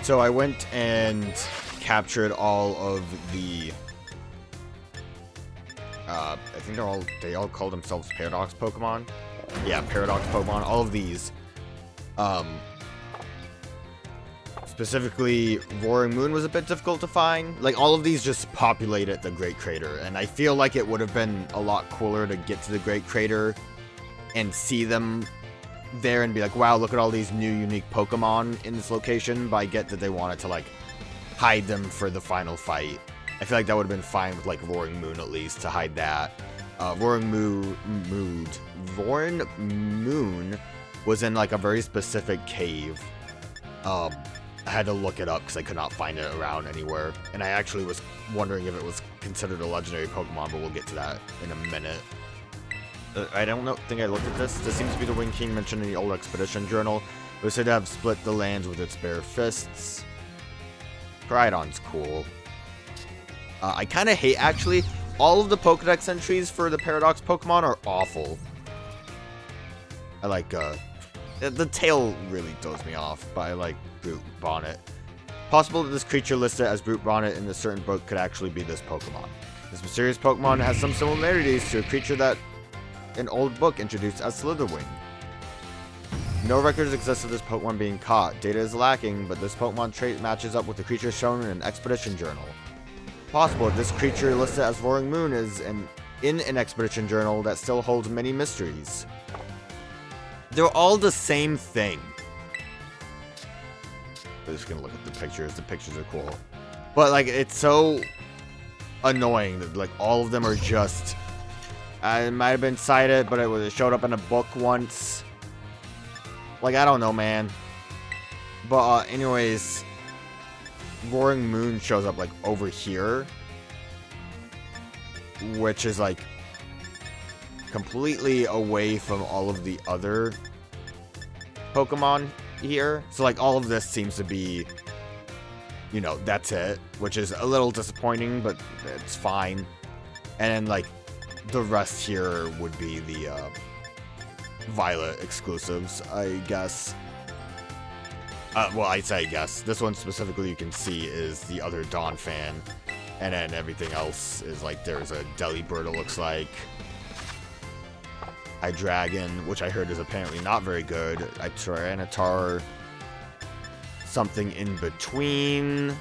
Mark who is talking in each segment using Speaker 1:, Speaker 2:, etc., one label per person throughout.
Speaker 1: So I went and captured all of the I think they all call themselves Paradox Pokemon. Yeah, Paradox Pokemon. All of these. Specifically, Roaring Moon was a bit difficult to find. Like, all of these just populate at the Great Crater, and I feel like it would have been a lot cooler to get to the Great Crater and see them there and be like, wow, look at all these new unique Pokemon in this location, but I get that they wanted to, like, hide them for the final fight. I feel like that would have been fine with, like, Roaring Moon at least, to hide that. Roaring Moon was in, like, a very specific cave. I had to look it up because I could not find it around anywhere. And I actually was wondering if it was considered a legendary Pokemon, but we'll get to that in a minute. I don't think I looked at this. This seems to be the Wing King mentioned in the old Expedition Journal. It was said to have split the lands with its bare fists. Koraidon's cool. I kind of hate, actually, all of the Pokedex entries for the Paradox Pokemon are awful. I like, the tail really throws me off, but I like Brute Bonnet. Possible that this creature listed as Brute Bonnet in a certain book could actually be this Pokemon. This mysterious Pokemon has some similarities to a creature that an old book introduced as Slitherwing. No records exist of this Pokemon being caught. Data is lacking, but this Pokemon trait matches up with the creature shown in an Expedition Journal. Possible that this creature listed as Roaring Moon is in an Expedition Journal that still holds many mysteries. They're all the same thing. I'm just gonna look at the pictures. The pictures are cool. But, like, it's so annoying that, like, all of them are just... it might have been cited, but it showed up in a book once. Like, I don't know, man. But, anyways... Roaring Moon shows up, like, over here. Which is, like... completely away from all of the other Pokemon here. So, like, all of this seems to be, you know, that's it. Which is a little disappointing, but it's fine. And then, like, the rest here would be the Violet exclusives, I guess. Well, I say I guess. This one specifically you can see is the other Dawn fan. And then everything else is, like, there's a Delibird, it looks like. Hydreigon, which I heard is apparently not very good. Tyranitar, something in between.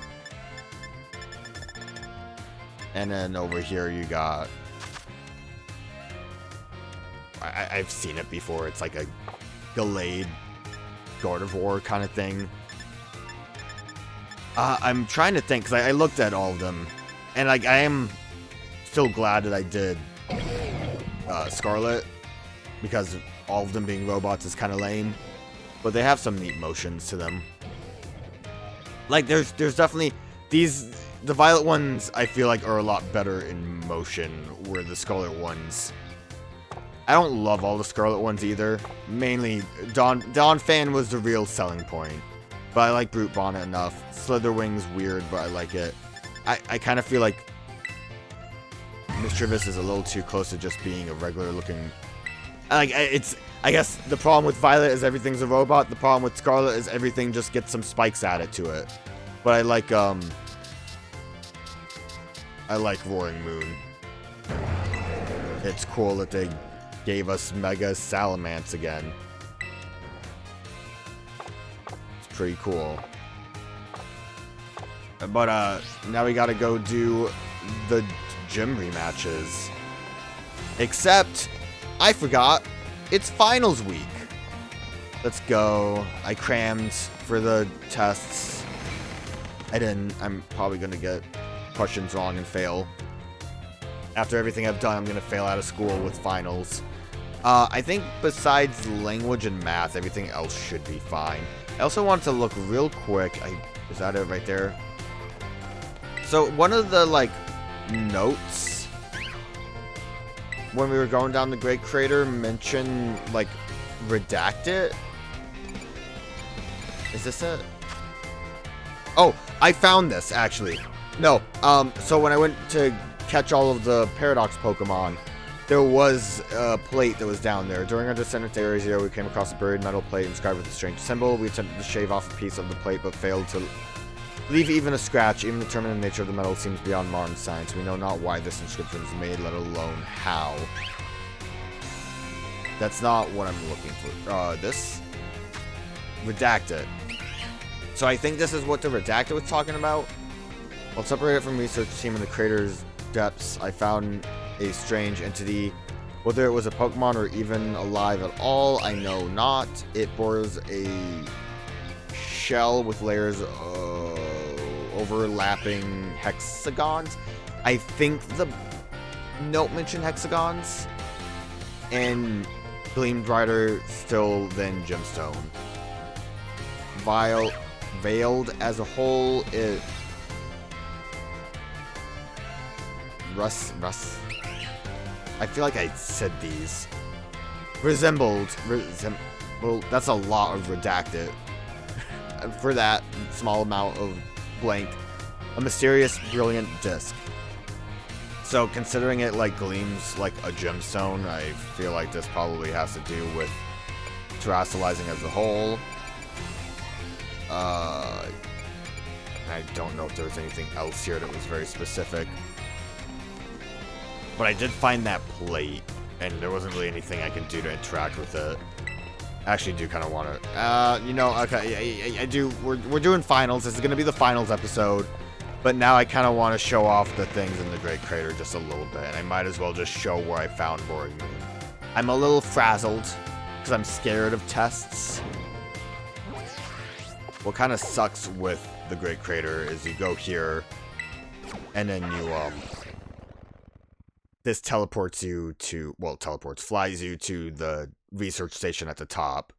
Speaker 1: And then over here you got... I've seen it before. It's like a Gallade Gardevoir kind of thing. I'm trying to think, because I looked at all of them. And, like, I am still glad that I did Scarlet. Because all of them being robots is kind of lame. But they have some neat motions to them. Like, there's definitely... The Violet ones, I feel like, are a lot better in motion. Where the Scarlet ones... I don't love all the Scarlet ones either. Mainly, Dawn Fan was the real selling point. But I like Brute Bonnet enough. Slitherwing's weird, but I like it. I kind of feel like... Mischievous is a little too close to just being a regular looking... Like, I guess the problem with Violet is everything's a robot. The problem with Scarlet is everything just gets some spikes added to it. But I like Roaring Moon. It's cool that they gave us Mega Salamence again. It's pretty cool. But, now we gotta go do the gym rematches. Except... I forgot, it's finals week. Let's go. I crammed for the tests. I didn't. I'm probably going to get questions wrong and fail. After everything I've done, I'm going to fail out of school with finals. I think besides language and math, everything else should be fine. I also want to look real quick. Is that it right there? So one of the, like, notes when we were going down the Great Crater mentioned, like, Redacted? Is this it? Oh, I found this, actually. No, so when I went to catch all of the Paradox Pokemon, there was a plate that was down there. During our descent into Area 0, we came across a buried metal plate inscribed with a strange symbol. We attempted to shave off a piece of the plate, but failed to Leave even a scratch. Even determine the nature of the metal seems beyond modern science. We know not why this inscription was made, let alone how. That's not what I'm looking for. This? Redacted. So I think this is what the Redacted was talking about. While separated from research team in the crater's depths, I found a strange entity. Whether it was a Pokemon or even alive at all, I know not. It bores a shell with layers of overlapping hexagons. I think the note mentioned hexagons. And gleamed brighter still than gemstone. Veiled as a whole, it Russ. I feel like I said these. Resembled. Well, that's a lot of redacted. For that small amount of blank. A mysterious, brilliant disc. So, considering it, like, gleams like a gemstone, I feel like this probably has to do with terrestrializing as a whole. I don't know if there was anything else here that was very specific. But I did find that plate, and there wasn't really anything I can do to interact with it. I actually do kind of want to, you know, okay, I do, we're doing finals. This is going to be the finals episode. But now I kind of want to show off the things in the Great Crater just a little bit. And I might as well just show where I found Roaring Moon. I'm a little frazzled, because I'm scared of tests. What kind of sucks with the Great Crater is you go here, and then you, this teleports you to, well, flies you to the research station at the top.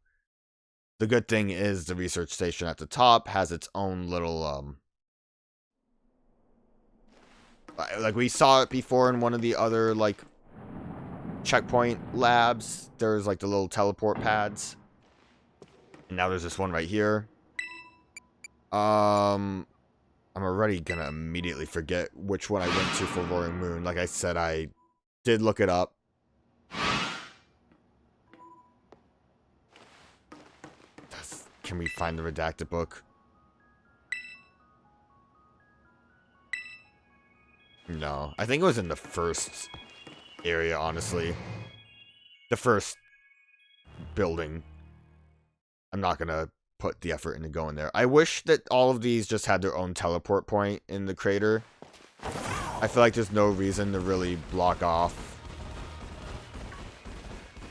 Speaker 1: The good thing is the research station at the top has its own little, like we saw it before in one of the other, like, checkpoint labs. There's, like, the little teleport pads. And now there's this one right here. I'm already gonna immediately forget which one I went to for Roaring Moon. Like I said, I did look it up. Can we find the redacted book? No. I think it was in the first area, honestly. The first building. I'm not gonna put the effort into going there. I wish that all of these just had their own teleport point in the crater. I feel like there's no reason to really block off.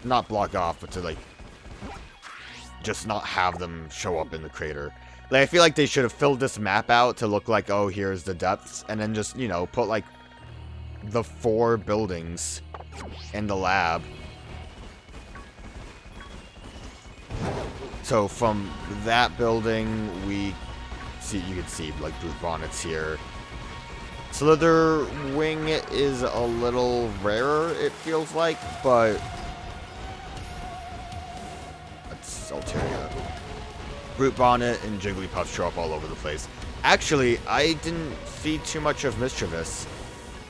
Speaker 1: Not block off, but to, like, just not have them show up in the crater. Like, I feel like they should have filled this map out to look like, oh, here's the depths, and then just, you know, put, like, the 4 buildings in the lab. So from that building, we see, you can see, like, Brute Bonnets here. Slither Wing is a little rarer, it feels like, but that's Altaria. Brute Bonnet and Jigglypuff show up all over the place. Actually, I didn't see too much of Mischievous.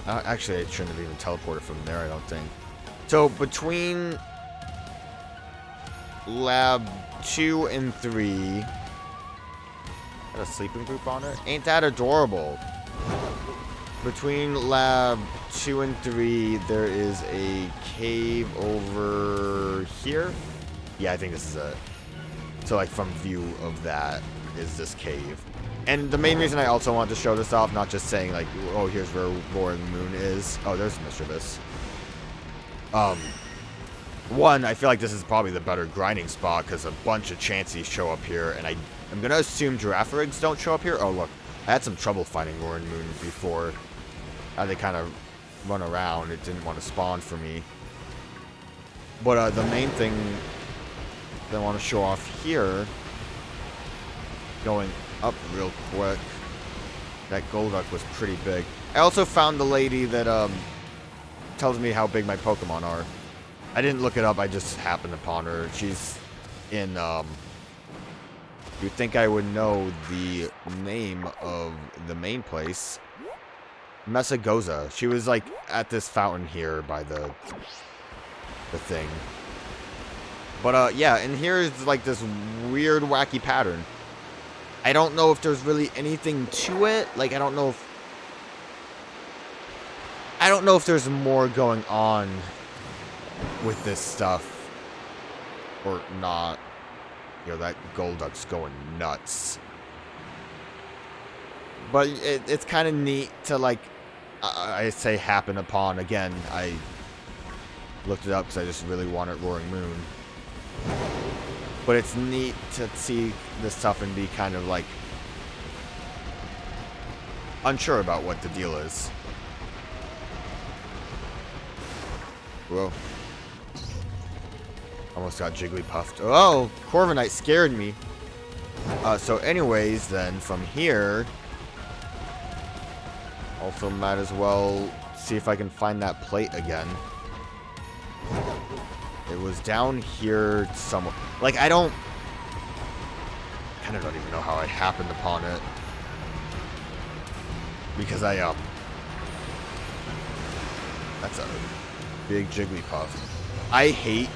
Speaker 1: Actually, I shouldn't have even teleported from there, I don't think. So, between Lab 2 and 3... Got a sleeping Brute Bonnet? Ain't that adorable? Between Lab 2 and 3, there is a cave over here. Yeah, I think this is it. So, like, from view of that is this cave. And the main reason I also wanted to show this off, not just saying, like, oh, here's where Roaring Moon is. Oh, there's Mischievous. One, I feel like this is probably the better grinding spot, because a bunch of Chanseys show up here, and I'm going to assume Giraffarigs don't show up here. Oh, look, I had some trouble finding Roaring Moon before. They kind of run around. It didn't want to spawn for me. But the main thing that I want to show off here, going up real quick, that Golduck was pretty big. I also found the lady that tells me how big my Pokemon are. I didn't look it up, I just happened upon her. She's in, you'd think I would know the name of the main place. Messagoza. She was, like, at this fountain here by the thing. But, yeah, and here's, like, this weird, wacky pattern. I don't know if there's really anything to it. Like, I don't know if there's more going on with this stuff or not. You know, that Golduck's going nuts. But it's kind of neat to, like, I say happen upon. Again, I looked it up because I just really wanted Roaring Moon. But it's neat to see this stuff and be kind of, like, unsure about what the deal is. Whoa. Almost got Jigglypuffed. Oh, Corviknight scared me. So anyways, then, from here... Also might as well see if I can find that plate again. It was down here somewhere. Like, I kind of don't even know how I happened upon it. Because that's a big Jigglypuff. I hate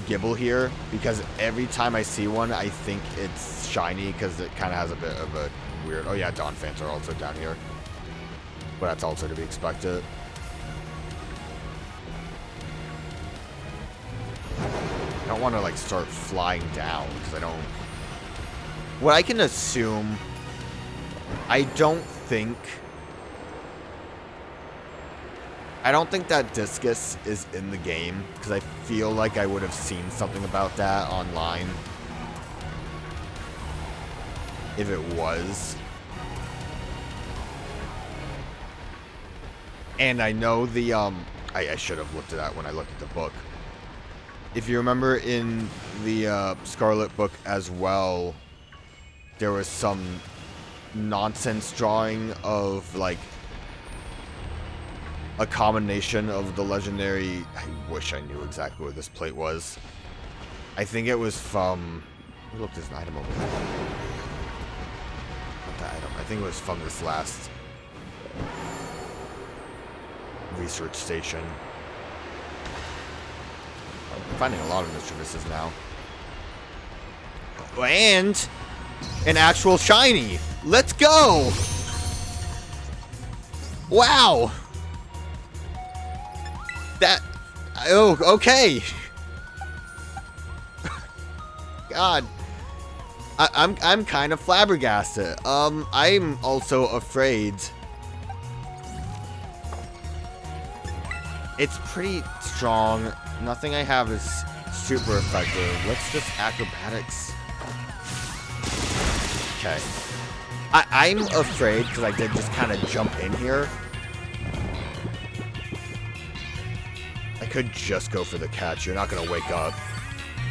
Speaker 1: Gibble here because every time I see one, I think it's shiny because it kind of has a bit of a weird... Oh yeah, Donphants are also down here. But that's also to be expected. I don't want to, like, start flying down, because I don't... What I can assume... I don't think that Discus is in the game, because I feel like I would have seen something about that online. If it was... And I know the, I should have looked at that when I looked at the book. If you remember in the Scarlet book as well, there was some nonsense drawing of, like, a combination of the legendary... I wish I knew exactly what this plate was. I think it was from... Look, there's an item over there. Not that item. I think it was from this last... research station. I'm finding a lot of Mischievouses now. And an actual shiny. Let's go! Wow! That... Oh, okay. God. I'm kind of flabbergasted. I'm also afraid... It's pretty strong. Nothing I have is super effective. Let's just acrobatics. Okay. I'm afraid, because I did just kind of jump in here. I could just go for the catch. You're not going to wake up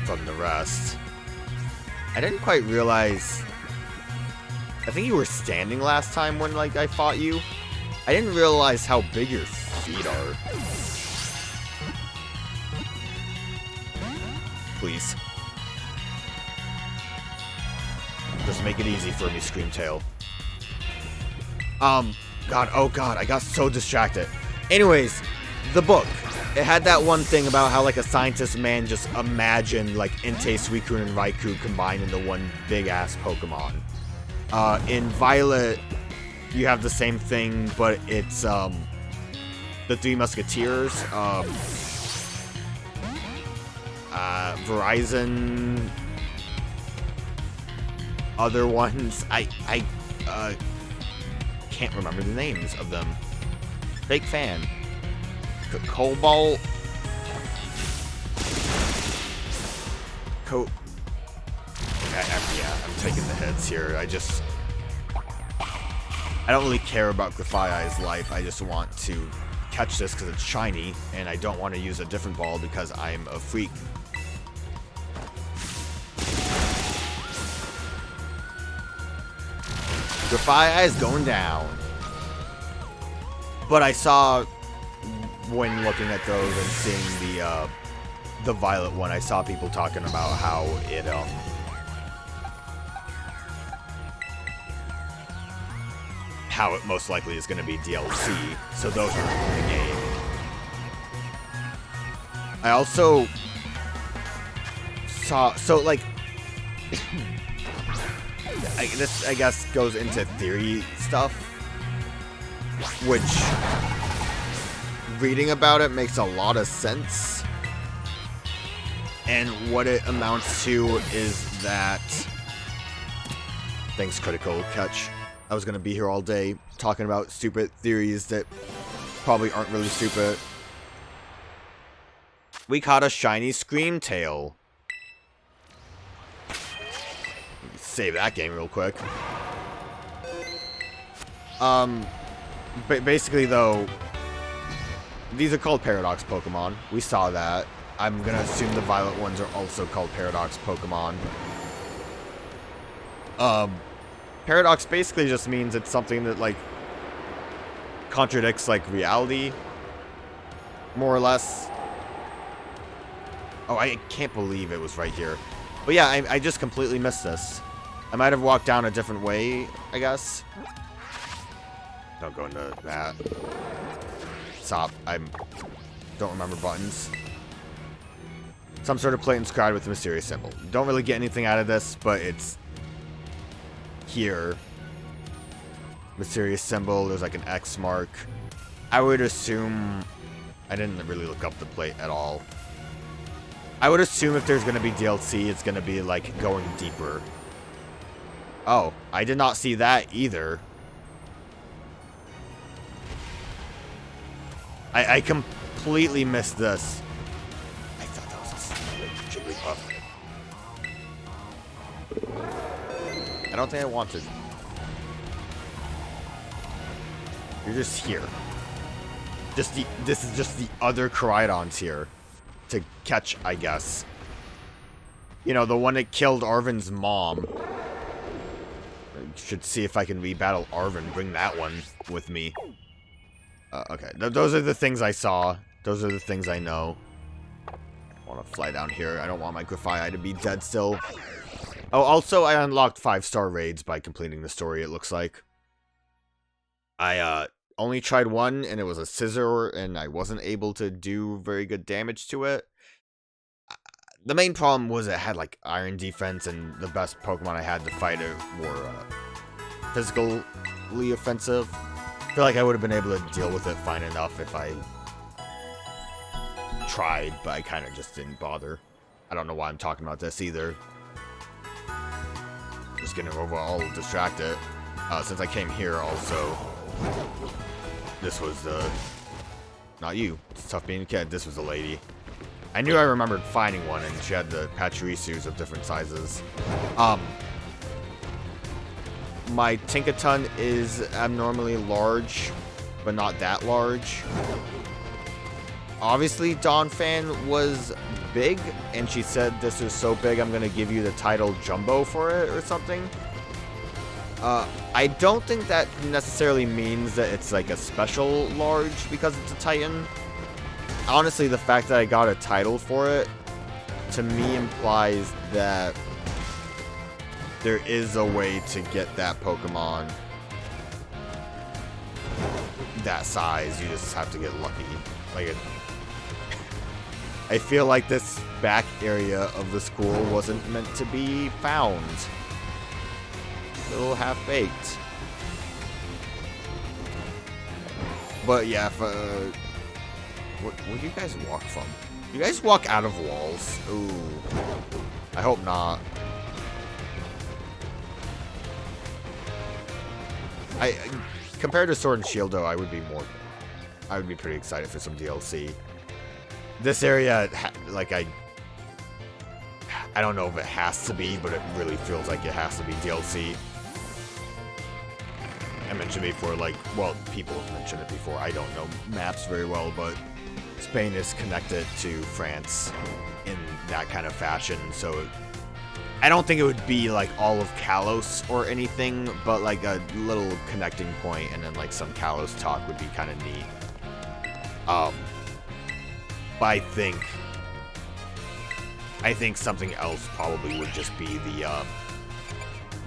Speaker 1: from the rest. I didn't quite realize... I think you were standing last time when, like, I fought you. I didn't realize how big your feet are. Please. Just make it easy for me, Screamtail. God, oh god, I got so distracted. Anyways, the book. It had that one thing about how, like, a scientist man just imagined, like, Entei, Suicune, and Raikou combined into one big-ass Pokemon. In Violet, you have the same thing, but it's, the Three Musketeers, Verizon, other ones, I can't remember the names of them. Fake fan. Cobalt. Yeah, I'm taking the hits here. I don't really care about Grafai's life. I just want to catch this because it's shiny, and I don't want to use a different ball because I'm a freak. Grafai is going down. But I saw, when looking at those and seeing the Violet one, I saw people talking about how it, how it most likely is going to be DLC, so those are in the game. I also saw, so, like, this, I guess, goes into theory stuff, which, reading about it makes a lot of sense. And what it amounts to is that... Thanks, Critical Catch. I was going to be here all day talking about stupid theories that probably aren't really stupid. We caught a shiny Screamtail. Save that game real quick. Basically, though, these are called Paradox Pokemon. We saw that. I'm gonna assume the Violet ones are also called Paradox Pokemon. Paradox basically just means it's something that, like, contradicts, like, reality, more or less. Oh, I can't believe it was right here. But yeah, I just completely missed this. I might have walked down a different way, I guess. Don't go into that. Stop. I don't remember buttons. Some sort of plate inscribed with a mysterious symbol. Don't really get anything out of this, but it's here. Mysterious symbol. There's like an X mark. I would assume... I didn't really look up the plate at all. I would assume if there's going to be DLC, it's going to be like going deeper. Oh, I did not see that either. I completely missed this. I thought that was a Jigglypuff. I don't think I wanted. You're just here. This is just the other Koraidons here to catch, I guess. You know, the one that killed Arven's mom. Should see if I can rebattle Arven. Bring that one with me. Okay, those are the things I saw. Those are the things I know. I want to fly down here. I don't want my Grafaiai to be dead still. Oh, also, I unlocked 5-star raids by completing the story, it looks like. I only tried one, and it was a scissor, and I wasn't able to do very good damage to it. The main problem was it had, like, iron defense, and the best Pokemon I had to fight it were physically offensive. I feel like I would have been able to deal with it fine enough if I tried, but I kind of just didn't bother. I don't know why I'm talking about this either. Just getting overall distracted. Since I came here also, this was the... Not you. It's tough being a kid. This was a lady. I knew I remembered finding one, and she had the Pachirisus of different sizes. My Tinkaton is abnormally large, but not that large. Obviously, Donphan was big, and she said, this is so big, I'm going to give you the title Jumbo for it, or something. I don't think that necessarily means that it's like a special large because it's a Titan. Honestly, the fact that I got a title for it, to me, implies that there is a way to get that Pokemon that size. You just have to get lucky. Like, I feel like this back area of the school wasn't meant to be found. A little half-baked. But yeah, if, where do you guys walk from? You guys walk out of walls? Ooh. I hope not. Compared to Sword and Shield, though, I would be pretty excited for some DLC. This area, like, I don't know if it has to be, but it really feels like it has to be DLC. I mentioned before, like, well, people have mentioned it before. I don't know maps very well, but Spain is connected to France in that kind of fashion, so I don't think it would be like all of Kalos or anything, but like a little connecting point, and then like some Kalos talk would be kind of neat. But I think something else probably would just be the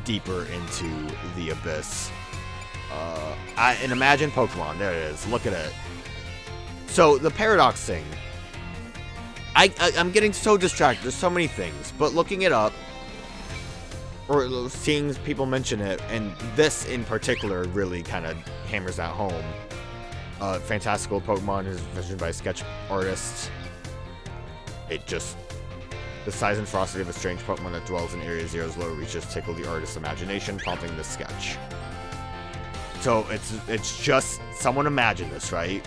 Speaker 1: deeper into the abyss. And Imagine Pokemon, there it is. Look at it. So the Paradox thing, I'm getting so distracted. There's so many things, but looking it up, or seeing people mention it, and this in particular really kind of hammers that home. Fantastical Pokemon is envisioned by a sketch artist. The size and ferocity of a strange Pokemon that dwells in Area Zero's lower reaches tickle the artist's imagination, prompting this sketch. So it's just someone imagine this, right?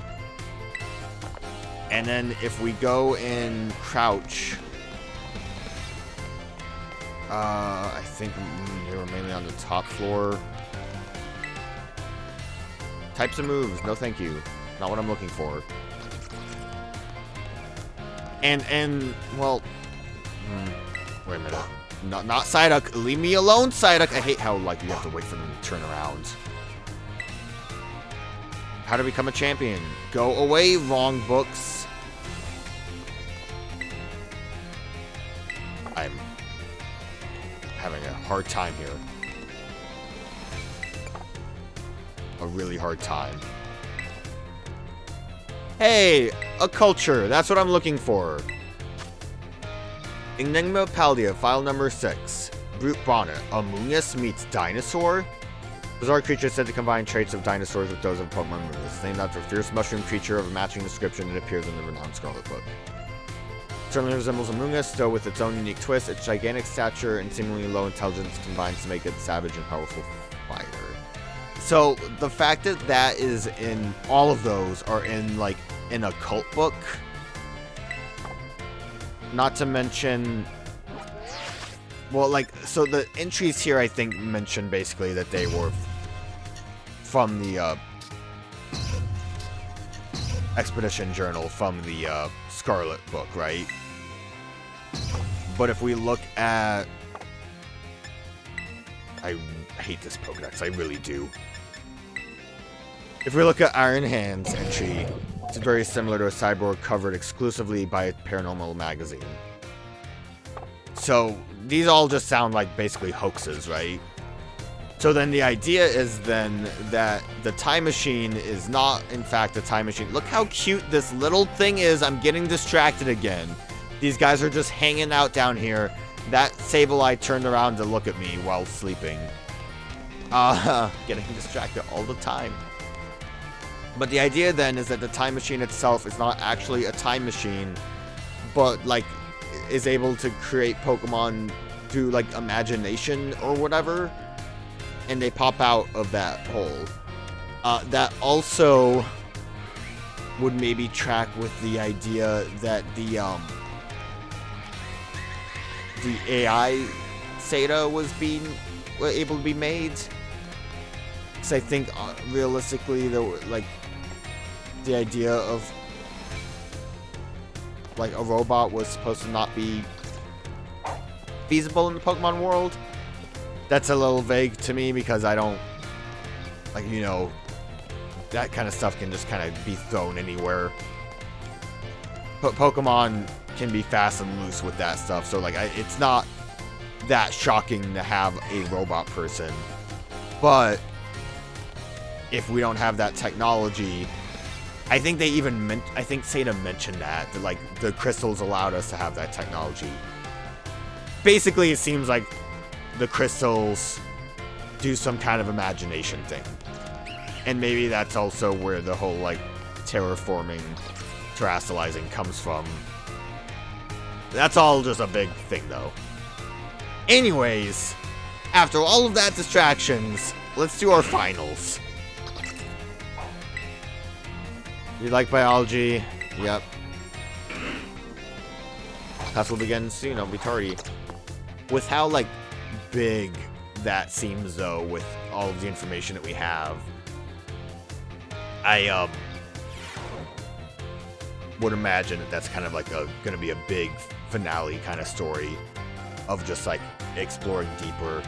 Speaker 1: And then if we go in Crouch, I think they were mainly on the top floor. Types of moves, no thank you. Not what I'm looking for. And well, wait a minute. Not Psyduck. Leave me alone, Psyduck. I hate how like you have to wait for them to turn around. How to become a champion? Go away, wrong books. I'm having a hard time here. A really hard time. Hey, a culture. That's what I'm looking for. Enigma Paldea, file number 6. Brute Bonnet. Among Us meets dinosaur? Bizarre creature said to combine traits of dinosaurs with those of Pokemon movies. Named after a fierce mushroom creature of a matching description that appears in the renowned Scarlet book. Certainly resembles Among Us, though with its own unique twist. Its gigantic stature and seemingly low intelligence combines to make it a savage and powerful fighter. So the fact that that is in all of those are in like in a cult book. Not to mention, well, like, so the entries here I think mention basically that they were from the Expedition Journal from the Scarlet book, right? But if we look at, I hate this Pokedex, I really do. If we look at Iron Hand's entry, it's very similar to a cyborg covered exclusively by a paranormal magazine. So these all just sound like basically hoaxes, right? So then the idea is then that the time machine is not in fact a time machine. Look how cute this little thing is. I'm getting distracted again. These guys are just hanging out down here. That Sableye turned around to look at me while sleeping. Getting distracted all the time. But the idea then is that the time machine itself is not actually a time machine, but like is able to create Pokemon through like imagination or whatever, and they pop out of that hole. That also would maybe track with the idea that the AI Seta was able to be made. Because I think realistically, the idea of like a robot was supposed to not be feasible in the Pokemon world. That's a little vague to me because I don't, like, you know, that kind of stuff can just kind of be thrown anywhere. But Pokemon can be fast and loose with that stuff, so like it's not that shocking to have a robot person. But if we don't have that technology, I think they even I think Seta mentioned that like the crystals allowed us to have that technology. Basically, it seems like the crystals do some kind of imagination thing. And maybe that's also where the whole like terraforming, terrestrializing comes from. That's all just a big thing though. Anyways, after all of that distractions, let's do our finals. You like biology? Yep. Class will begin soon, don't be tardy. With how, like, big that seems, though, with all of the information that we have, I, would imagine that that's kind of like gonna be a big finale kind of story of just, like, exploring deeper.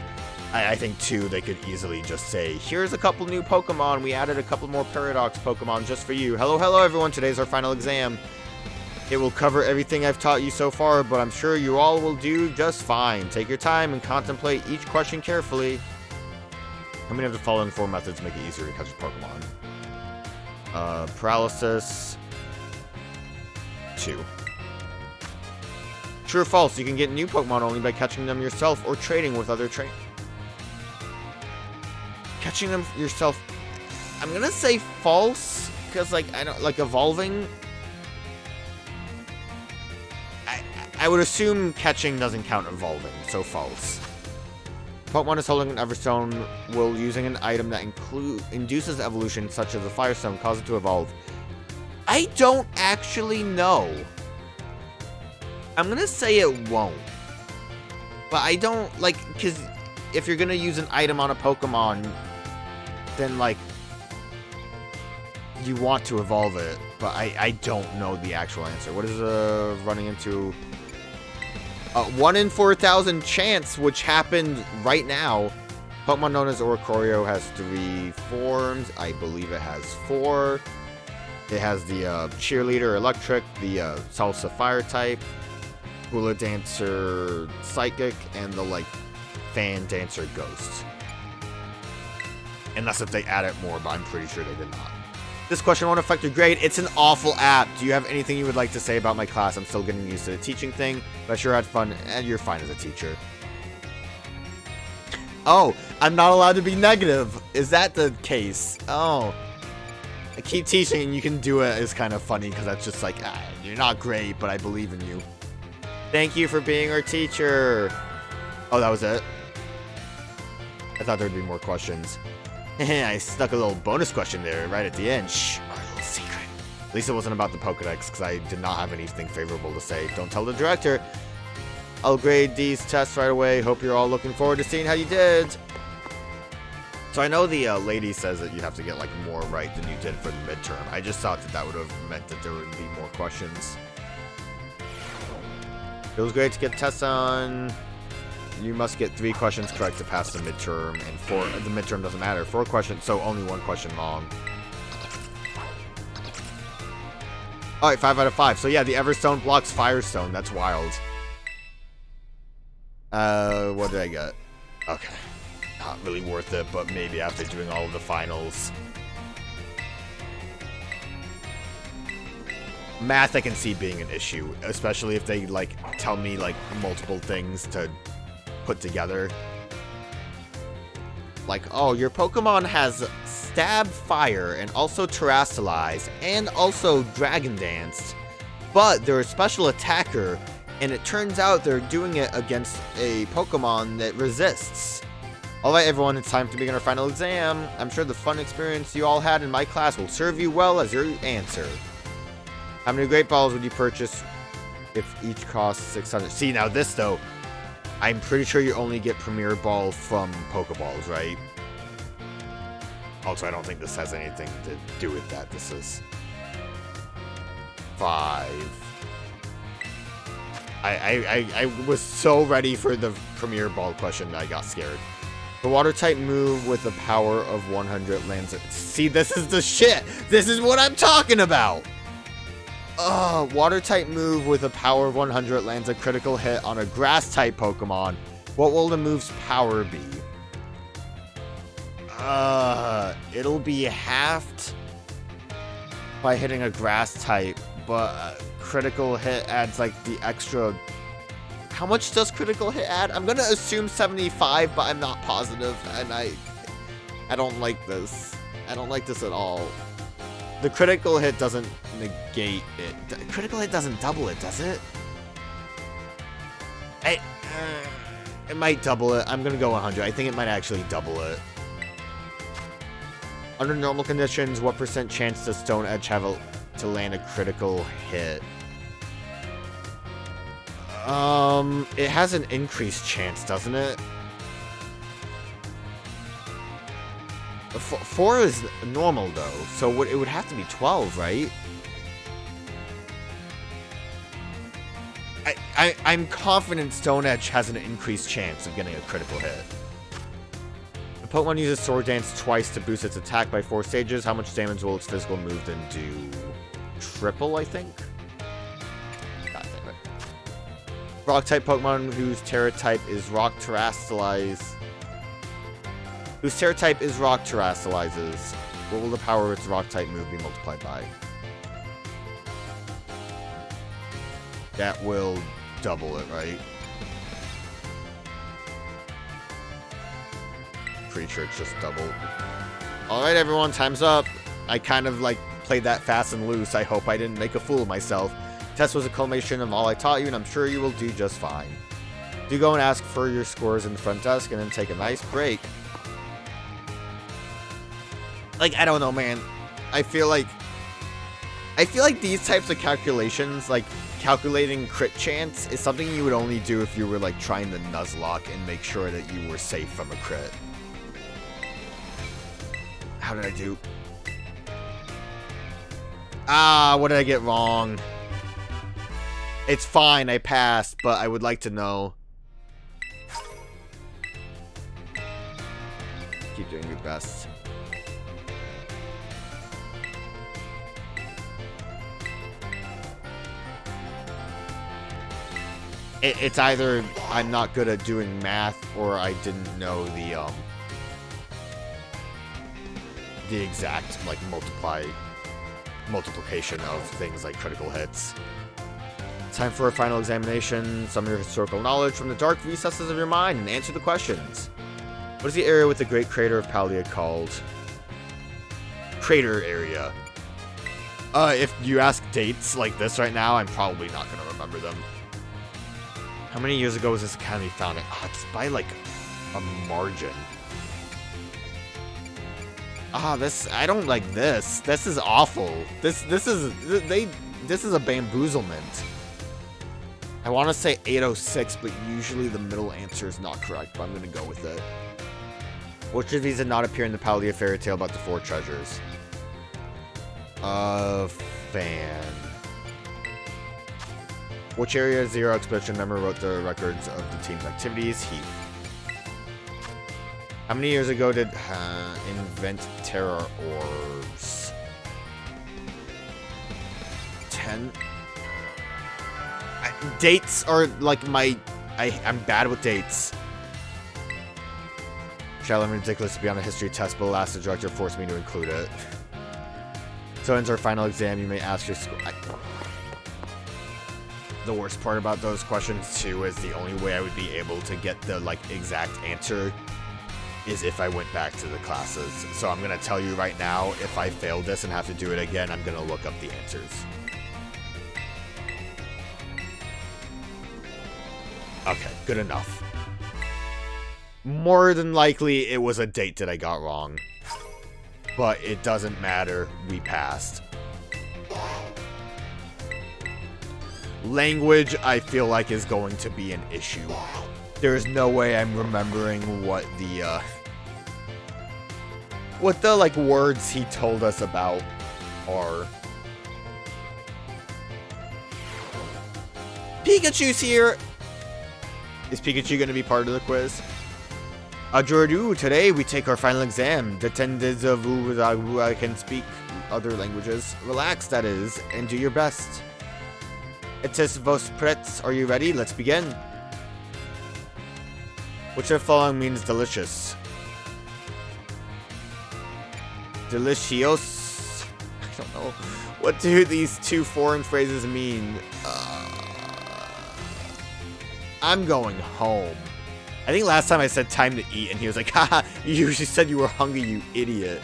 Speaker 1: I think, too, they could easily just say, here's a couple new Pokemon. We added a couple more Paradox Pokemon just for you. Hello, everyone. Today's our final exam. It will cover everything I've taught you so far, but I'm sure you all will do just fine. Take your time and contemplate each question carefully. How many of the following 4 methods make it easier to catch a Pokemon? Paralysis. 2. True or false, you can get new Pokemon only by catching them yourself or trading with other trainers. catching them yourself, I'm gonna say false, because, like, I don't, like, evolving, I would assume catching doesn't count evolving, so false. Pokemon is holding an Everstone will using an item that induces evolution, such as a Firestone, cause it to evolve. I don't actually know. I'm gonna say it won't. But I don't, like, because if you're gonna use an item on a Pokemon, then, like, you want to evolve it. But I don't know the actual answer. What is running into? 1 in 4,000 chance, which happened right now. Pokemon known as Oricorio has 3 forms. I believe it has 4. It has the Cheerleader Electric, the Salsa Fire type, Hula Dancer Psychic, and the, like, Fan Dancer Ghost. Unless if they add it more, but I'm pretty sure they did not. This question won't affect your grade. It's an awful app. Do you have anything you would like to say about my class? I'm still getting used to the teaching thing, but I sure had fun, and you're fine as a teacher. Oh, I'm not allowed to be negative. Is that the case? Oh. I keep teaching and you can do it is kind of funny, because that's just like, you're not great, but I believe in you. Thank you for being our teacher. Oh, that was it? I thought there would be more questions. I stuck a little bonus question there right at the end. Shh, our little secret. At least it wasn't about the Pokedex, because I did not have anything favorable to say. Don't tell the director. I'll grade these tests right away. Hope you're all looking forward to seeing how you did. So I know the lady says that you have to get, like, more right than you did for the midterm. I just thought that that would have meant that there would be more questions. It was great to get tests on. You must get 3 questions correct to pass the midterm, and the midterm doesn't matter. 4 questions, so only 1 question wrong. Alright, 5 out of 5. So yeah, the Everstone blocks Firestone. That's wild. What did I get? Okay. Not really worth it, but maybe after doing all of the finals. Math I can see being an issue, especially if they, like, tell me, like, multiple things to put together. Like, oh, your Pokemon has Stab Fire and also Terrasilize and also Dragon Dance, but they're a special attacker, and it turns out they're doing it against a Pokemon that resists. Alright everyone, it's time to begin our final exam. I'm sure the fun experience you all had in my class will serve you well as your answer. How many Great Balls would you purchase if each costs 600? See, now this though, I'm pretty sure you only get Premier Ball from Pokeballs, right? Also, I don't think this has anything to do with that. This is 5. I was so ready for the Premier Ball question that I got scared. The Water-type move with the power of 100 lands... See, this is the shit! This is what I'm talking about! Water-type move with a power of 100 lands a critical hit on a Grass-type Pokemon. What will the move's power be? It'll be halved by hitting a Grass-type, but critical hit adds, like, the extra... How much does critical hit add? I'm gonna assume 75, but I'm not positive, and I don't like this. I don't like this at all. The critical hit doesn't negate it. Critical hit doesn't double it, does it? It might double it. I'm gonna go 100. I think it might actually double it. Under normal conditions, what % chance does Stone Edge have to land a critical hit? It has an increased chance, doesn't it? 4 is normal, though, so it would have to be 12, right? I'm confident Stone Edge has an increased chance of getting a critical hit. The Pokemon uses Sword Dance twice to boost its attack by 4 stages. How much damage will its physical move then do? Triple, I think? God damn it. Rock-type Pokemon whose Terra type is Rock Terrasilize. Whose Terra type is Rock Terrasilizes. What will the power of its Rock-type move be multiplied by? That will double it, right? pretty sure it's just double. Alright everyone, time's up. I kind of like played that fast and loose. I hope I didn't make a fool of myself. The test was a culmination of all I taught you, and I'm sure you will do just fine. Do go and ask for your scores in the front desk, and then take a nice break. Like, I don't know, man. I feel like these types of calculations, like calculating crit chance, is something you would only do if you were like trying to Nuzlocke and make sure that you were safe from a crit. How did I do? Ah, what did I get wrong? It's fine, I passed, but I would like to know. Keep doing your best. It's either I'm not good at doing math or I didn't know the exact like multiplication of things like critical hits. Time for a final examination. Summon your historical knowledge from the dark recesses of your mind and answer the questions. What is the area with the great crater of Paldea called? Crater area. If you ask dates like this right now, I'm probably not going to remember them. How many years ago was this academy founded? Ah, it's by like a margin. Ah, I don't like this. This is awful. This is a bamboozlement. I want to say 806, but usually the middle answer is not correct, but I'm going to go with it. Which of these did not appear in the Paldea fairy tale about the 4 treasures? Fan. Which area Zero Expedition member wrote the records of the team's activities? Heath. How many years ago did invent Terror Orbs? 10? Dates are like I'm bad with dates. Shall I'm ridiculous to be on a history test, but alas, the director forced me to include it. So ends our final exam. You may ask your school. The worst part about those questions too is the only way I would be able to get the like exact answer is if I went back to the classes. So I'm gonna tell you right now, if I fail this and have to do it again, I'm gonna look up the answers. Okay, good enough. More than likely, it was a date that I got wrong. But it doesn't matter, we passed. Language, I feel like, is going to be an issue. There is no way I'm remembering what the like words he told us about are. Pikachu's here! Is Pikachu going to be part of the quiz? Ajordu, today we take our final exam. The tenders of who can speak other languages. Relax, that is, and do your best. Etis vos prets, are you ready? Let's begin. Which of the following means delicious? Delicios? I don't know. What do these 2 foreign phrases mean? I'm going home. I think last time I said time to eat, and he was like, haha, you usually said you were hungry, you idiot.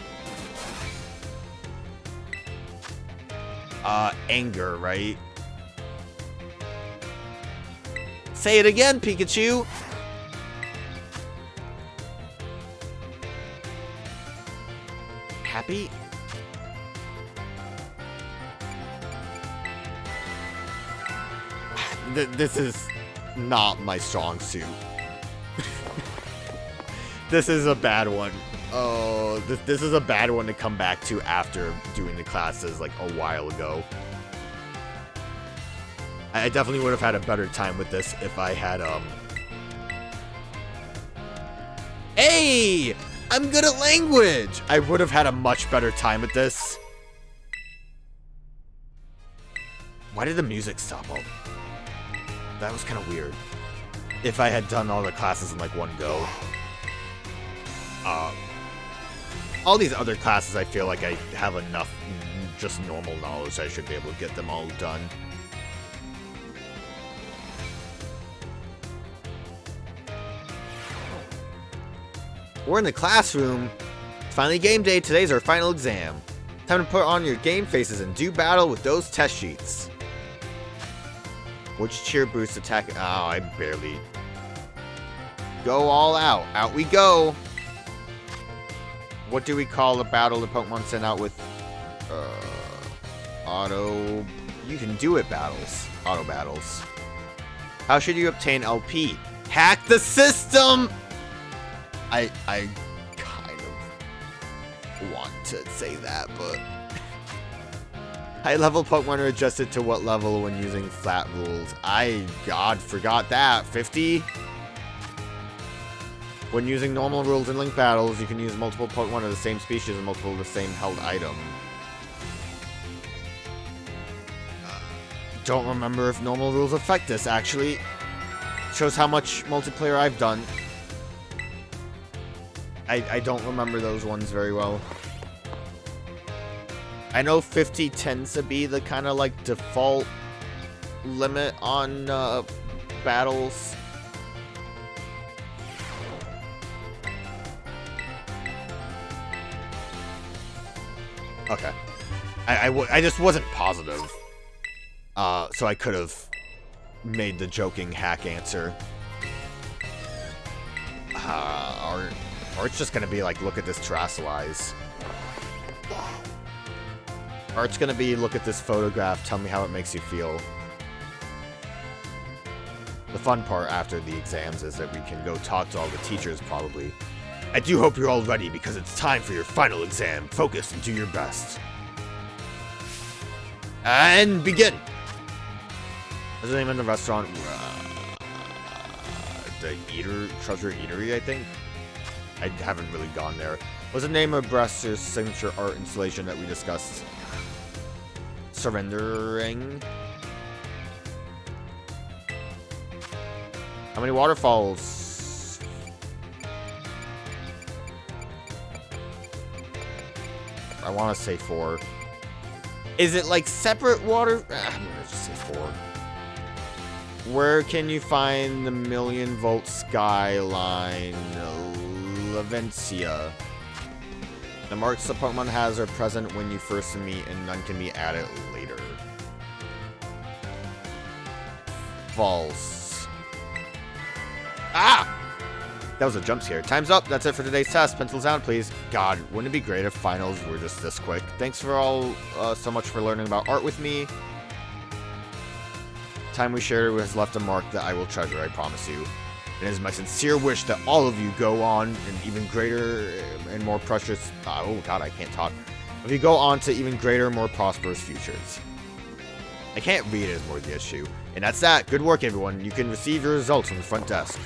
Speaker 1: Anger, right? Say it again, Pikachu! Happy? This is not my strong suit. This is a bad one. Oh, this is a bad one to come back to after doing the classes like a while ago. I definitely would have had a better time with this if I had, Hey! I'm good at language! I would have had a much better time with this. Why did the music stop? Oh, that was kind of weird. If I had done all the classes in like one go. All these other classes, I feel like I have enough just normal knowledge I should be able to get them all done. We're in the classroom. It's finally game day. Today's our final exam. Time to put on your game faces and do battle with those test sheets. Which cheer boost attack? Oh, I barely. Go all out. Out we go. What do we call a battle the Pokemon send out with? Auto. You can do it battles. Auto battles. How should you obtain LP? Hack the system! I kind of want to say that, but high level Pokemon are adjusted to what level when using flat rules. God, forgot that. 50? When using normal rules in link battles, you can use multiple Pokemon of the same species and multiple of the same held item. Don't remember if normal rules affect this, actually. Shows how much multiplayer I've done. I don't remember those ones very well. I know 50 tends to be the kind of like default limit on battles. Okay. I just wasn't positive. So I could have made the joking hack answer. Or it's just gonna be like, look at this Terrasilize. Or it's gonna be, look at this photograph, tell me how it makes you feel. The fun part after the exams is that we can go talk to all the teachers, probably. I do hope you're all ready, because it's time for your final exam. Focus and do your best. And begin! What's the name of the restaurant? The Treasure Eatery, I think? I haven't really gone there. What's the name of Brester's signature art installation that we discussed? Surrendering? How many waterfalls? I want to say 4. Is it like separate water? I'm gonna just say 4. Where can you find the million-volt skyline? Lavencia. The marks the Pokemon has are present when you first meet, and none can be added later. False. Ah! That was a jump scare. Time's up. That's it for today's test. Pencils down, please. God, wouldn't it be great if finals were just this quick? Thanks for all so much for learning about art with me. Time we shared has left a mark that I will treasure, I promise you. It is my sincere wish that all of you go on an even greater and more precious... oh god, I can't talk. If you go on to even greater, more prosperous futures. I can't read it more the issue. And that's that. Good work, everyone. You can receive your results from the front desk.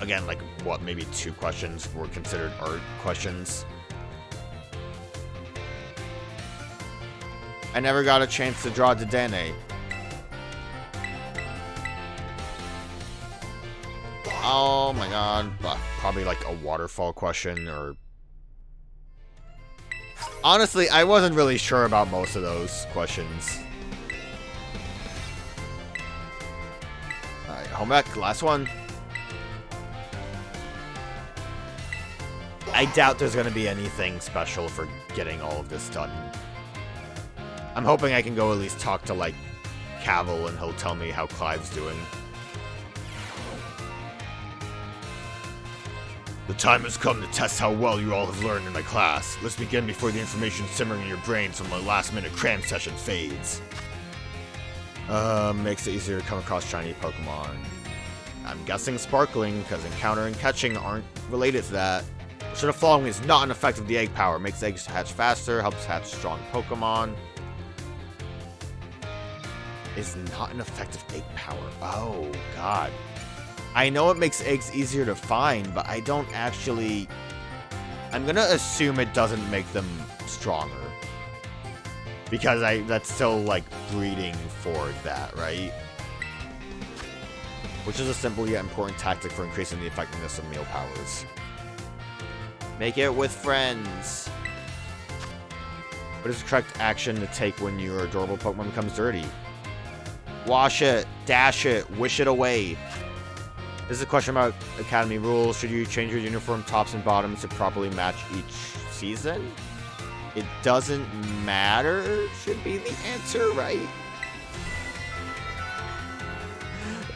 Speaker 1: Again, like, what, maybe 2 questions were considered art questions. I never got a chance to draw Dedenne. Oh my god. Probably like a waterfall question or... Honestly, I wasn't really sure about most of those questions. Alright, home ec, last one. I doubt there's going to be anything special for getting all of this done. I'm hoping I can go at least talk to, like, Cavill and he'll tell me how Clive's doing. The time has come to test how well you all have learned in my class. Let's begin before the information simmering in your brains from my last-minute cram session fades. Makes it easier to come across shiny Pokemon. I'm guessing sparkling, because encounter and catching aren't related to that. Which of the following is not an effect of the egg power? Makes eggs hatch faster, helps hatch strong Pokemon. Is not an effective egg power. Oh, God. I know it makes eggs easier to find, but I don't actually... I'm gonna assume it doesn't make them stronger. Because that's still, like, breeding for that, right? Which is a simple yet important tactic for increasing the effectiveness of meal powers. Make it with friends. What is the correct action to take when your adorable Pokemon becomes dirty? Wash it, dash it, wish it away. This is a question about Academy rules. Should you change your uniform tops and bottoms to properly match each season? It doesn't matter, should be the answer, right?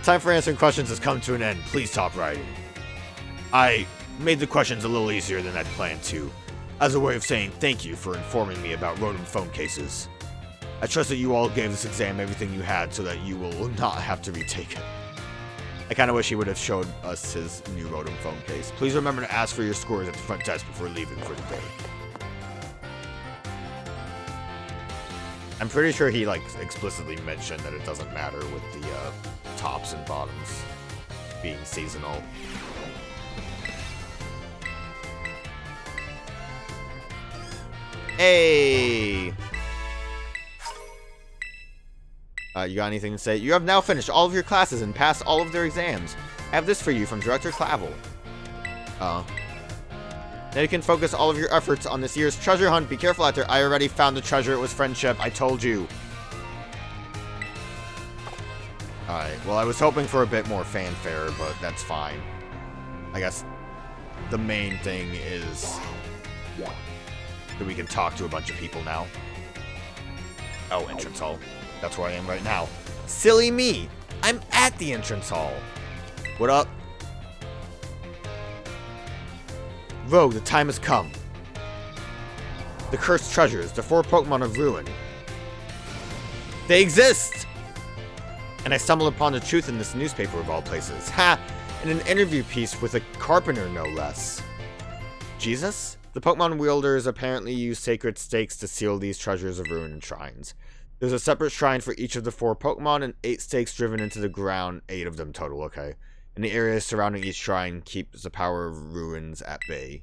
Speaker 1: Time for answering questions has come to an end. Please stop writing. I made the questions a little easier than I'd planned to, as a way of saying thank you for informing me about Rotom phone cases. I trust that you all gave this exam everything you had so that you will not have to retake it. I kind of wish he would have showed us his new Rotom phone case. Please remember to ask for your scores at the front desk before leaving for the day. I'm pretty sure he, like, explicitly mentioned that it doesn't matter with the, tops and bottoms being seasonal. Hey! You got anything to say? You have now finished all of your classes and passed all of their exams. I have this for you from Director Clavel. Now you can focus all of your efforts on this year's treasure hunt. Be careful out there. I already found the treasure. It was friendship. I told you. Alright, well, I was hoping for a bit more fanfare, but that's fine. I guess the main thing is that we can talk to a bunch of people now. Oh, entrance hall. That's where I am right now. Silly me! I'm at the entrance hall. What up? Rogue, the time has come. The cursed treasures, the 4 Pokemon of Ruin. They exist! And I stumbled upon the truth in this newspaper of all places. Ha! In an interview piece with a carpenter, no less. Jesus? The Pokemon wielders apparently use sacred stakes to seal these treasures of ruin and shrines. There's a separate shrine for each of the 4 Pokemon and 8 stakes driven into the ground, 8 of them total, okay. And the area surrounding each shrine keeps the power of ruins at bay.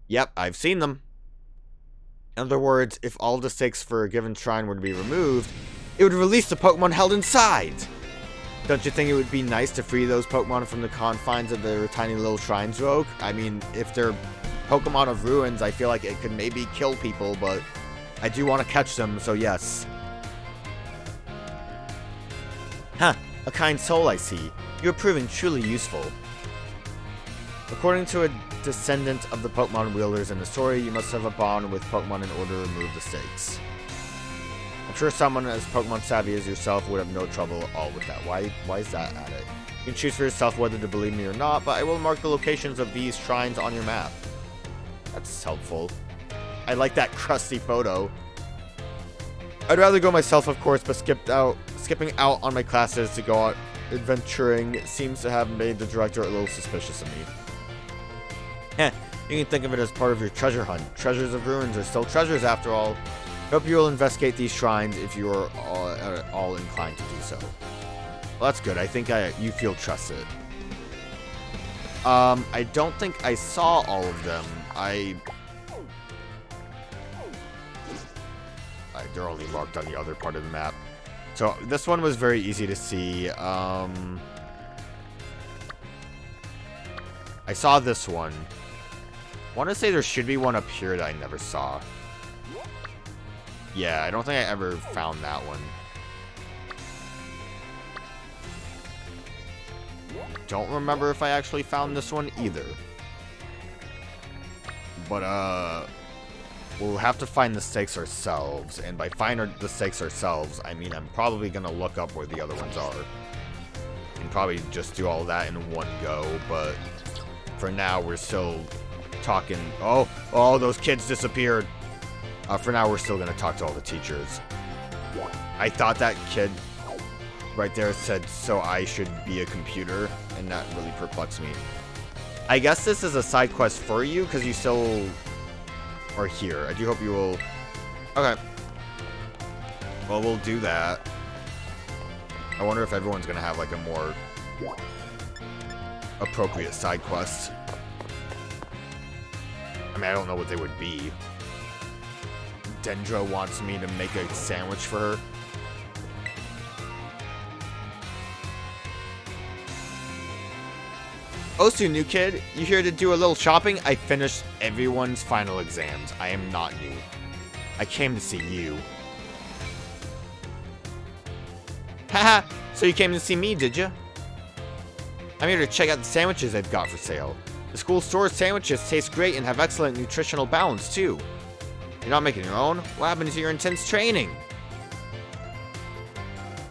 Speaker 1: Yep, I've seen them. In other words, if all the stakes for a given shrine were to be removed, it would release the Pokemon held inside! Don't you think it would be nice to free those Pokemon from the confines of their tiny little shrines, Rogue? I mean, if they're Pokemon of ruins, I feel like it could maybe kill people, but I do want to catch them, so yes. Huh, a kind soul I see. You're proving truly useful. According to a descendant of the Pokemon wielders in the story, you must have a bond with Pokemon in order to remove the stakes. I'm sure someone as Pokemon savvy as yourself would have no trouble at all with that. Why is that at it? You can choose for yourself whether to believe me or not, but I will mark the locations of these shrines on your map. That's helpful. I like that crusty photo. I'd rather go myself, of course, but skipping out on my classes to go out adventuring seems to have made the director a little suspicious of me. Heh, you can think of it as part of your treasure hunt. Treasures of ruins are still treasures after all. Hope you will investigate these shrines if you are all inclined to do so. Well, that's good. I think you feel trusted. I don't think I saw all of them. They're only marked on the other part of the map. So this one was very easy to see. I saw this one. I want to say there should be one up here that I never saw. Yeah, I don't think I ever found that one. Don't remember if I actually found this one either. But, we'll have to find the stakes ourselves. And by find the stakes ourselves, I mean I'm probably going to look up where the other ones are. And probably just do all that in one go. But for now, we're still talking. Oh, those kids disappeared. For now, we're still going to talk to all the teachers. I thought that kid right there said, so I should be a computer, and that really perplexed me. I guess this is a side quest for you, because you still are here. I do hope you will... Okay. Well, we'll do that. I wonder if everyone's going to have, like, a more appropriate side quest. I mean, I don't know what they would be. Dendro wants me to make a sandwich for her. Osu, new kid, you here to do a little shopping? I finished everyone's final exams. I am not new. I came to see you. Haha, so you came to see me, did you?
Speaker 2: I'm here to check out the sandwiches they've got for sale. The school store's sandwiches taste great and have excellent nutritional balance, too. You're not making your own? What happened to your intense training?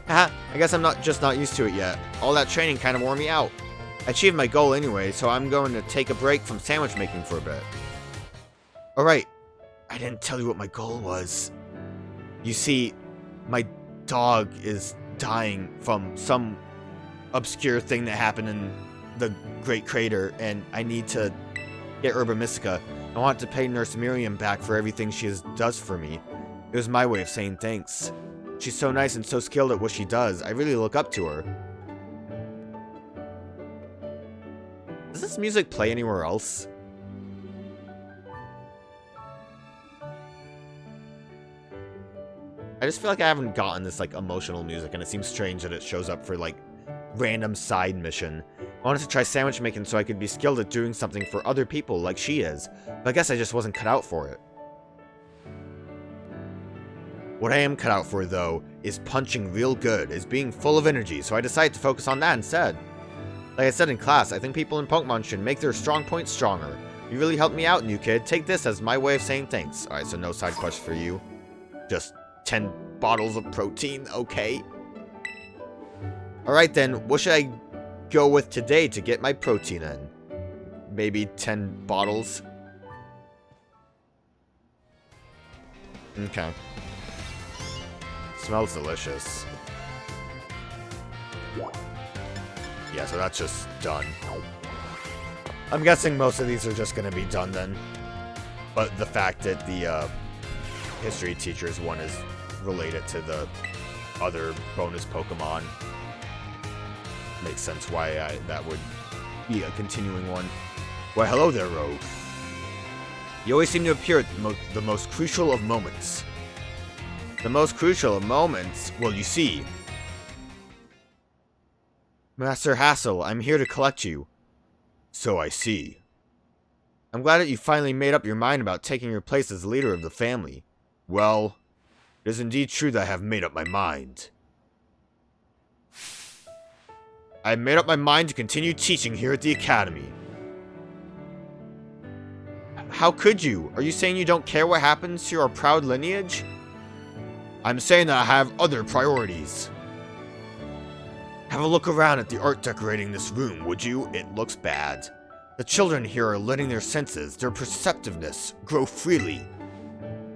Speaker 2: Haha, I guess I'm not used to it yet. All that training kind of wore me out. I achieved my goal anyway, so I'm going to take a break from sandwich making for a bit. Alright, I didn't tell you what my goal was. You see, my dog is dying from some obscure thing that happened in the Great Crater, and I need to get Herba Mystica. I want to pay Nurse Miriam back for everything she does for me. It was my way of saying thanks. She's so nice and so skilled at what she does. I really look up to her. Does this music play anywhere else? I just feel like I haven't gotten this like emotional music, and it seems strange that it shows up for like random side mission. I wanted to try sandwich making so I could be skilled at doing something for other people like she is, but I guess I just wasn't cut out for it. What I am cut out for, though, is punching real good, is being full of energy, so I decided to focus on that instead. Like I said in class, I think people in Pokemon should make their strong points stronger. You really helped me out, new kid. Take this as my way of saying thanks. Alright, so no side quest for you. Just 10 bottles of protein, okay. Alright then, what should I go with today to get my protein in? Maybe 10 bottles? Okay. Smells delicious. Yeah, so that's just done. I'm guessing most of these are just going to be done then. But the fact that the history teacher's one is related to the other bonus Pokemon makes sense why that would be a continuing one. Why, hello there, Rogue. You always seem to appear at the most crucial of moments. The most crucial of moments? Well, you see. Master Hassel, I'm here to collect you. So I see. I'm glad that you finally made up your mind about taking your place as leader of the family. Well, it is indeed true that I have made up my mind. I have made up my mind to continue teaching here at the Academy. How could you? Are you saying you don't care what happens to your proud lineage? I'm saying that I have other priorities. Have a look around at the art decorating this room, would you? It looks bad. The children here are letting their senses, their perceptiveness, grow freely.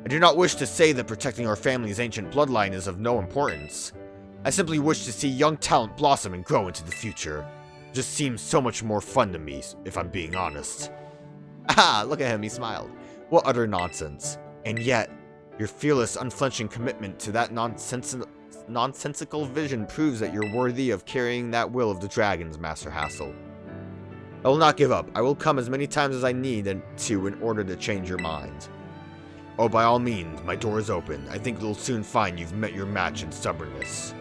Speaker 2: I do not wish to say that protecting our family's ancient bloodline is of no importance. I simply wish to see young talent blossom and grow into the future. It just seems so much more fun to me, if I'm being honest. Ah, look at him, he smiled. What utter nonsense. And yet, your fearless, unflinching commitment to that nonsensical vision proves that you're worthy of carrying that will of the dragons, Master Hassel. I will not give up. I will come as many times as I need to in order to change your mind. Oh, by all means, my door is open. I think you'll soon find you've met your match in stubbornness.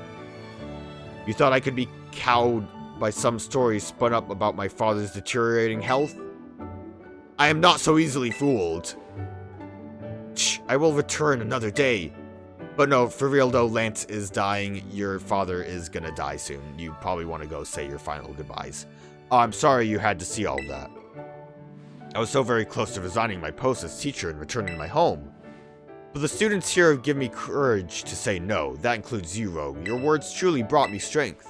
Speaker 2: You thought I could be cowed by some stories spun up about my father's deteriorating health? I am not so easily fooled. Shh, I will return another day. But no, for real though, Lance is dying. Your father is gonna die soon. You probably want to go say your final goodbyes. I'm sorry you had to see all of that. I was so very close to resigning my post as teacher and returning to my home. But the students here have given me courage to say no. That includes you, Rogue. Your words truly brought me strength.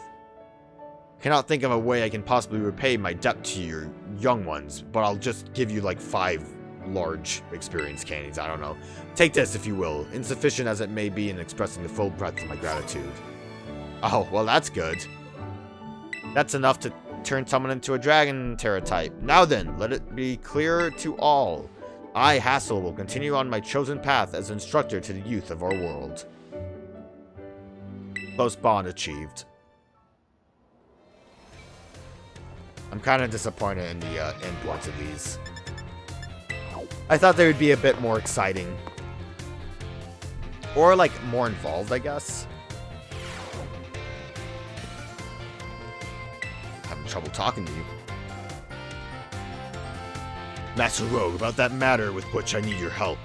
Speaker 2: I cannot think of a way I can possibly repay my debt to your young ones, but I'll just give you like 5 large experience candies, I don't know. Take this if you will, insufficient as it may be in expressing the full breadth of my gratitude. Oh, well that's good. That's enough to turn someone into a dragon Terra type. Now then, let it be clear to all. I, Hassel, will continue on my chosen path as instructor to the youth of our world. Close bond achieved. I'm kind of disappointed in the imports of these. I thought they would be a bit more exciting. Or, like, more involved, I guess. Having trouble talking to you. Master Rogue, about that matter with which I need your help.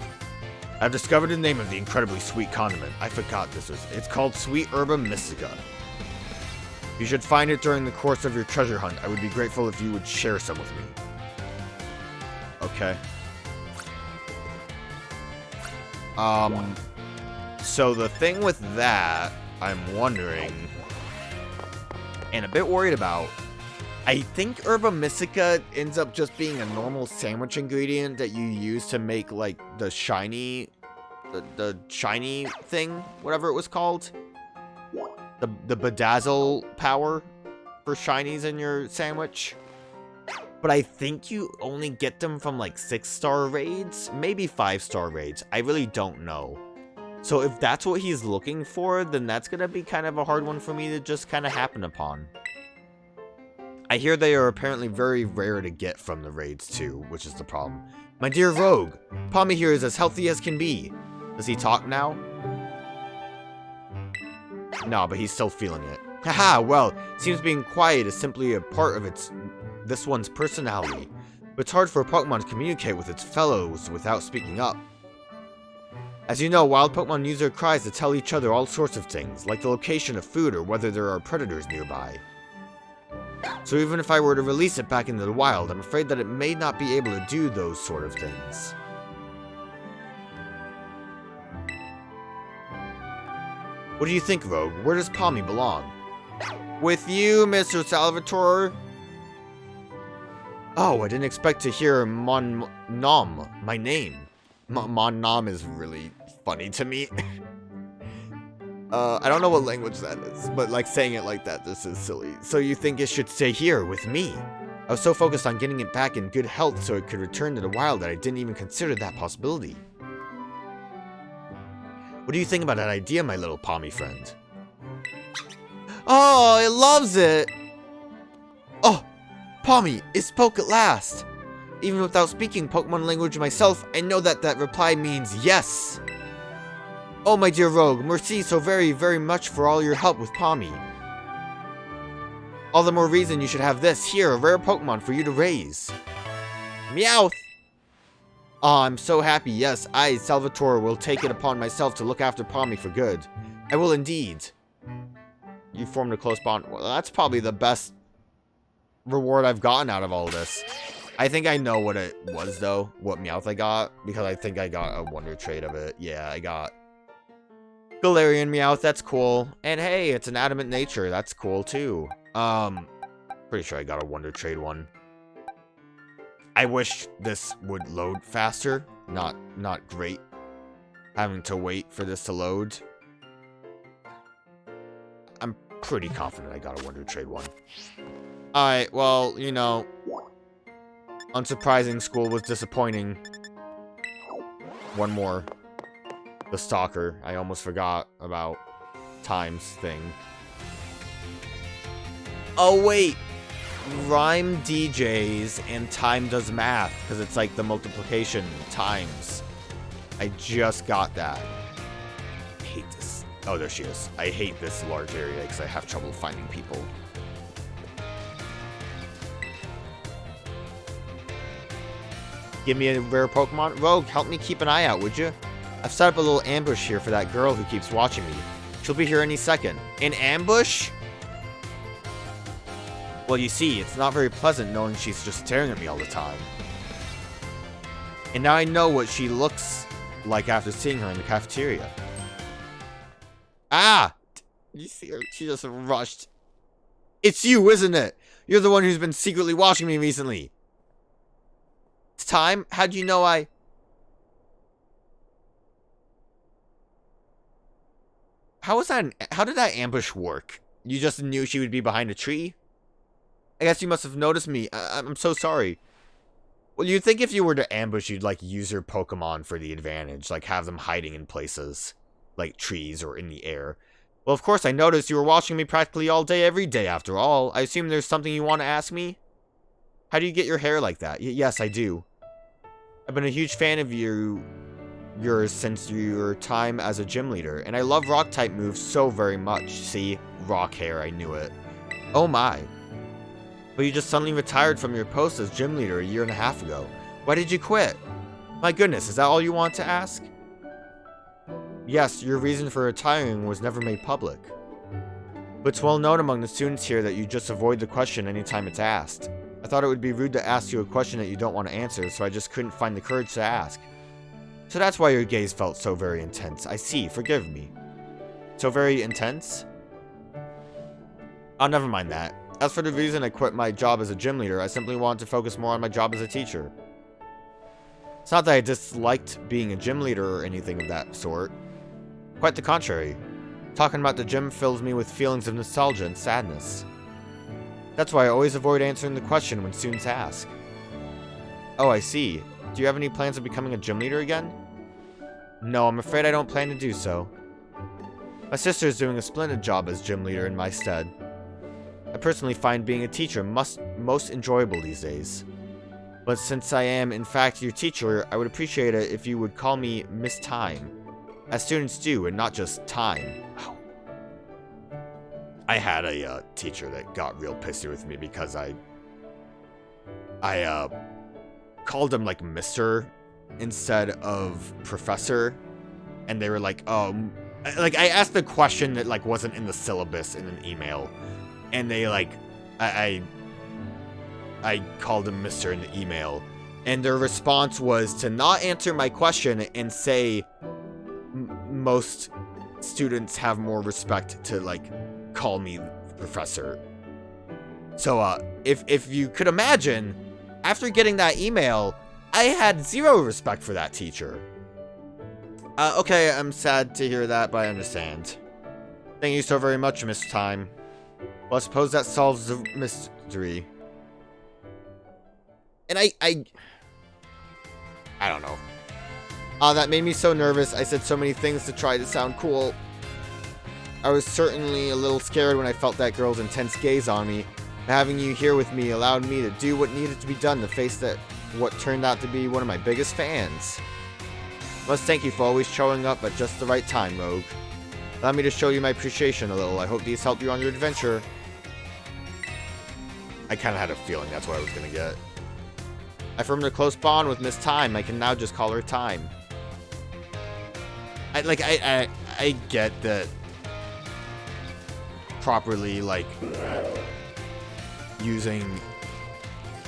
Speaker 2: I've discovered the name of the incredibly sweet condiment. I forgot this was. It's called Sweet Herba Mystica. You should find it during the course of your treasure hunt. I would be grateful if you would share some with me. Okay. So the thing with that, I'm wondering, and a bit worried about, I think Herba Mystica ends up just being a normal sandwich ingredient that you use to make, like, the shiny thing, whatever it was called. The bedazzle power for shinies in your sandwich. But I think you only get them from, like, 6-star raids, maybe 5-star raids. I really don't know. So if that's what he's looking for, then that's gonna be kind of a hard one for me to just kind of happen upon. I hear they are apparently very rare to get from the raids too, which is the problem. My dear Rogue, Pommy here is as healthy as can be. Does he talk now? No, but he's still feeling it. Haha, well, seems being quiet is simply a part of this one's personality. But it's hard for a Pokemon to communicate with its fellows without speaking up. As you know, wild Pokemon use their cries to tell each other all sorts of things, like the location of food or whether there are predators nearby. So even if I were to release it back into the wild, I'm afraid that it may not be able to do those sort of things. What do you think, Rogue? Where does Pommy belong? With you, Mr. Salvatore. Oh, I didn't expect to hear Mon Nom, my name. Mon Nom is really funny to me. I don't know what language that is, but like saying it like that, this is silly. So you think it should stay here with me? I was so focused on getting it back in good health so it could return to the wild that I didn't even consider that possibility. What do you think about that idea, my little Pommy friend? Oh, it loves it! Oh, Pommy, it spoke at last! Even without speaking Pokemon language myself, I know that that reply means yes! Oh, my dear Rogue, merci so very, very much for all your help with Pommy. All the more reason you should have this, here, a rare Pokemon for you to raise. Meowth! Oh, I'm so happy, yes, I, Salvatore, will take it upon myself to look after Pommy for good. I will indeed. You formed a close bond. Well, that's probably the best reward I've gotten out of all of this. I think I know what it was, though, what Meowth I got, because I think I got a Wonder Trade of it. Yeah, I got Galarian Meowth, that's cool. And hey, it's an Adamant Nature, that's cool, too. Pretty sure I got a Wonder Trade one. I wish this would load faster. Not great. Having to wait for this to load. I'm pretty confident I got a Wonder Trade one. Alright, well, you know, unsurprising, school was disappointing. One more. The Stalker. I almost forgot about Time's thing. Oh, wait! Rhyme DJs and Time does math, because it's like the multiplication times. I just got that. I hate this. Oh, there she is. I hate this large area because I have trouble finding people. Give me a rare Pokemon? Rogue, help me keep an eye out, would you? I've set up a little ambush here for that girl who keeps watching me. She'll be here any second. An ambush? Well, you see, it's not very pleasant knowing she's just staring at me all the time. And now I know what she looks like after seeing her in the cafeteria. Ah! You see her? She just rushed. It's you, isn't it? You're the one who's been secretly watching me recently. It's Time? How'd you know I... How did that ambush work? You just knew she would be behind a tree? I guess you must have noticed me. I'm so sorry. Well, you'd think if you were to ambush, you'd, like, use your Pokemon for the advantage. Like, have them hiding in places. Like trees or in the air. Well, of course, I noticed you were watching me practically all day, every day, after all. I assume there's something you want to ask me? How do you get your hair like that? Yes, I do. I've been a huge fan of yours since your time as a gym leader. And I love rock-type moves so very much. See? Rock hair, I knew it. Oh my. But you just suddenly retired from your post as gym leader a year and a half ago. Why did you quit? My goodness, is that all you want to ask? Yes, your reason for retiring was never made public. But it's well known among the students here that you just avoid the question anytime it's asked. I thought it would be rude to ask you a question that you don't want to answer, so I just couldn't find the courage to ask. So that's why your gaze felt so very intense. I see, forgive me. So very intense? Oh, never mind that. As for the reason I quit my job as a gym leader, I simply wanted to focus more on my job as a teacher. It's not that I disliked being a gym leader or anything of that sort. Quite the contrary. Talking about the gym fills me with feelings of nostalgia and sadness. That's why I always avoid answering the question when students ask. Oh, I see. Do you have any plans of becoming a gym leader again? No, I'm afraid I don't plan to do so. My sister is doing a splendid job as gym leader in my stead. I personally find being a teacher most enjoyable these days. But since I am, in fact, your teacher, I would appreciate it if you would call me Miss Time. As students do, and not just Time. Ow. I had a teacher that got real pissy with me because I called him like Mr. instead of Professor, and they were like, like I asked a question that like wasn't in the syllabus in an email, and they like, I called him Mr. in the email, and their response was to not answer my question and say most students have more respect to like call me Professor. So if you could imagine, after getting that email, I had zero respect for that teacher. Okay, I'm sad to hear that, but I understand. Thank you so very much, Miss Time. Well, I suppose that solves the mystery. And I don't know. That made me so nervous. I said so many things to try to sound cool. I was certainly a little scared when I felt that girl's intense gaze on me. Having you here with me allowed me to do what needed to be done to face what turned out to be one of my biggest fans. Must thank you for always showing up at just the right time, Rogue. Allow me to show you my appreciation a little. I hope these help you on your adventure. I kind of had a feeling that's what I was going to get. I formed a close bond with Miss Time. I can now just call her Time. I get that properly, like, using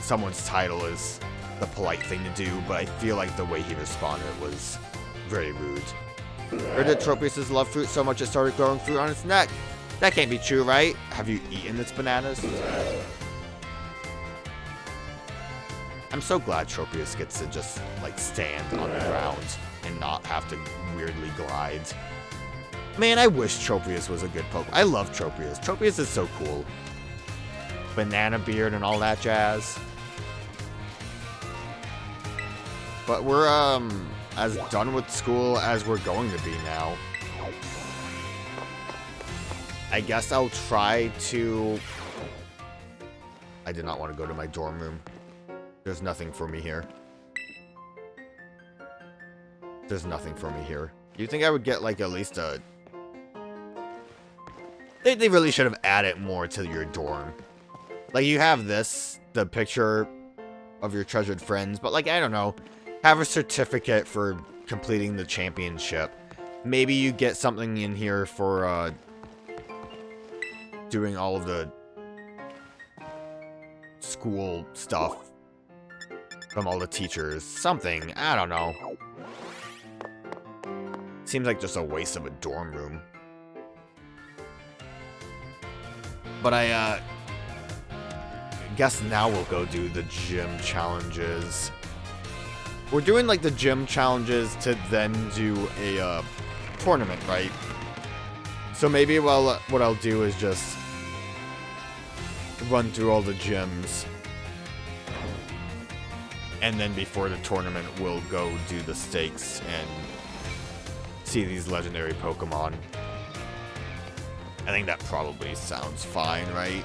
Speaker 2: someone's title is the polite thing to do, but I feel like the way he responded was very rude. Heard that Tropius' love fruit so much it started growing fruit on its neck. That can't be true, right? Have you eaten its bananas? I'm so glad Tropius gets to just, like, stand on the ground and not have to weirdly glide. Man, I wish Tropius was a good Pokemon. I love Tropius. Tropius is so cool. Banana beard and all that jazz. But we're, as done with school as we're going to be now. I guess I'll try to... I did not want to go to my dorm room. There's nothing for me here. There's nothing for me here. You think I would get, like, at least a... They really should have added more to your dorm. Like, you have this, the picture of your treasured friends, but, like, I don't know. Have a certificate for completing the championship. Maybe you get something in here for, doing all of the school stuff from all the teachers. Something. I don't know. Seems like just a waste of a dorm room. But I guess now we'll go do the gym challenges. We're doing like the gym challenges to then do a tournament, right? So maybe what I'll do is just run through all the gyms. And then before the tournament, we'll go do the stakes and see these legendary Pokemon. I think that probably sounds fine, right?